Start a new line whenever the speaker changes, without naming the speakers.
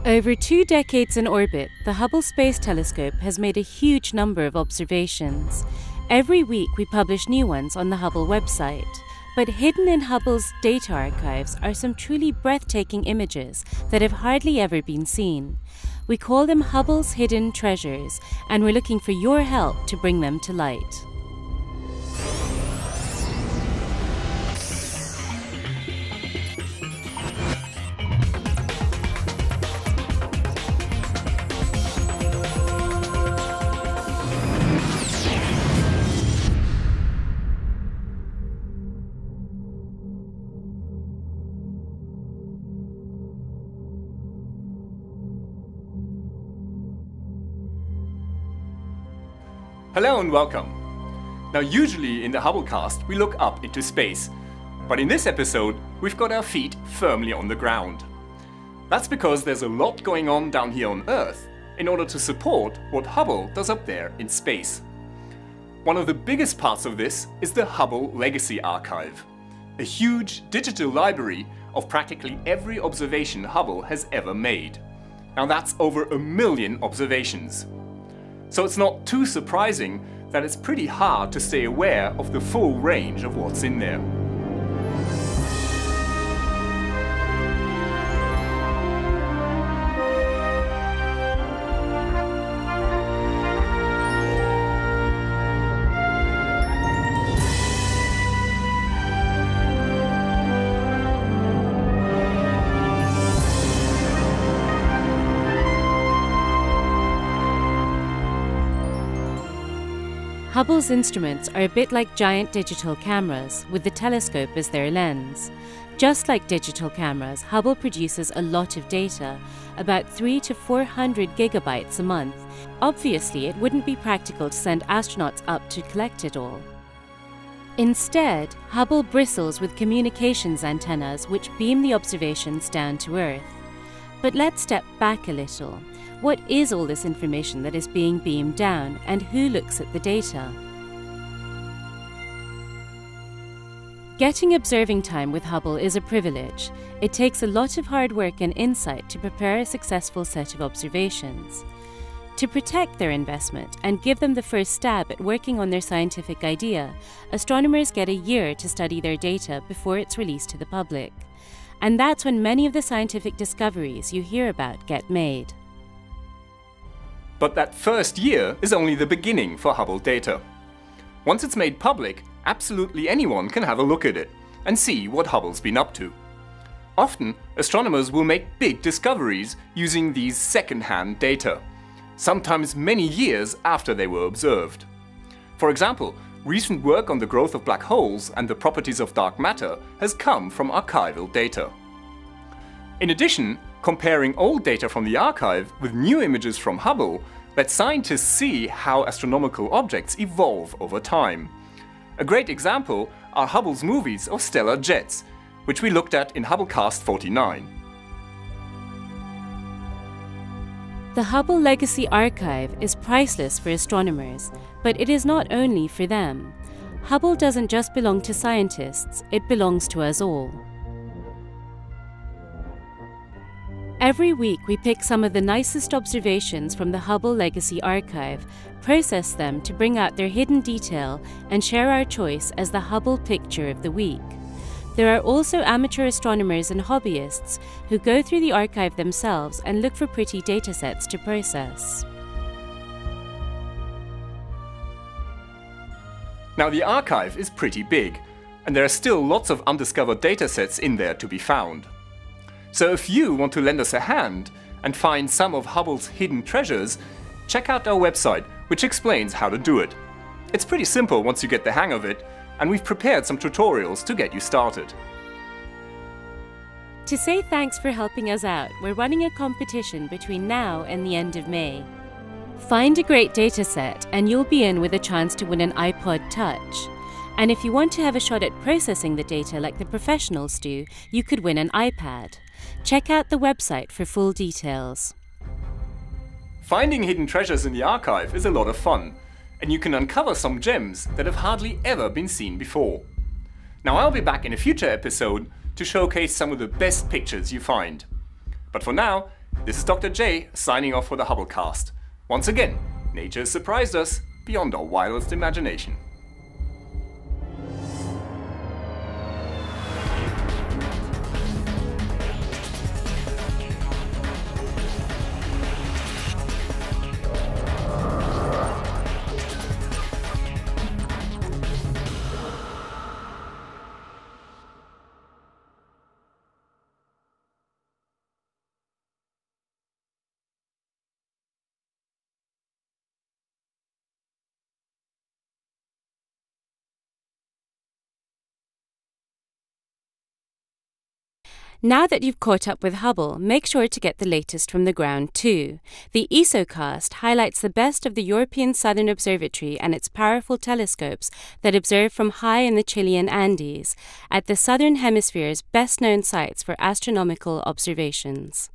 Over 2 decades in orbit, the Hubble Space Telescope has made a huge number of observations. Every week we publish new ones on the Hubble website. But hidden in Hubble's data archives are some truly breathtaking images that have hardly ever been seen. We call them Hubble's hidden treasures, and we're looking for your help to bring them to light.
Hello and welcome. Now usually in the Hubblecast we look up into space, but in this episode we've got our feet firmly on the ground. That's because there's a lot going on down here on Earth in order to support what Hubble does up there in space. One of the biggest parts of this is the Hubble Legacy Archive, a huge digital library of practically every observation Hubble has ever made. Now that's over 1 million observations. So it's not too surprising that it's pretty hard to stay aware of the full range of what's in there.
Hubble's instruments are a bit like giant digital cameras, with the telescope as their lens. Just like digital cameras, Hubble produces a lot of data, about 300 to 400 gigabytes a month. Obviously, it wouldn't be practical to send astronauts up to collect it all. Instead, Hubble bristles with communications antennas which beam the observations down to Earth. But let's step back a little. What is all this information that is being beamed down, and who looks at the data? Getting observing time with Hubble is a privilege. It takes a lot of hard work and insight to prepare a successful set of observations. To protect their investment and give them the first stab at working on their scientific idea, astronomers get a year to study their data before it's released to the public. And that's when many of the scientific discoveries you hear about get made.
But that first year is only the beginning for Hubble data. Once it's made public, absolutely anyone can have a look at it and see what Hubble's been up to. Often, astronomers will make big discoveries using these second-hand data, sometimes many years after they were observed. For example, recent work on the growth of black holes and the properties of dark matter has come from archival data. In addition, comparing old data from the archive with new images from Hubble lets scientists see how astronomical objects evolve over time. A great example are Hubble's movies of stellar jets, which we looked at in Hubblecast 49.
The Hubble Legacy Archive is priceless for astronomers, but it is not only for them. Hubble doesn't just belong to scientists, it belongs to us all. Every week we pick some of the nicest observations from the Hubble Legacy Archive, process them to bring out their hidden detail, and share our choice as the Hubble Picture of the Week. There are also amateur astronomers and hobbyists who go through the archive themselves and look for pretty datasets to process.
Now the archive is pretty big, and there are still lots of undiscovered datasets in there to be found. So if you want to lend us a hand and find some of Hubble's hidden treasures, check out our website, which explains how to do it. It's pretty simple once you get the hang of it, and we've prepared some tutorials to get you started.
To say thanks for helping us out, we're running a competition between now and the end of May. Find a great dataset and you'll be in with a chance to win an iPod Touch. And if you want to have a shot at processing the data like the professionals do, you could win an iPad. Check out the website for full details.
Finding hidden treasures in the archive is a lot of fun, and you can uncover some gems that have hardly ever been seen before. Now I'll be back in a future episode to showcase some of the best pictures you find. But for now, This is Dr. J signing off for the Hubblecast. Once again, nature has surprised us beyond our wildest imagination.
Now that you've caught up with Hubble, make sure to get the latest from the ground too. The ESOcast highlights the best of the European Southern Observatory and its powerful telescopes that observe from high in the Chilean Andes, at the Southern Hemisphere's best-known sites for astronomical observations.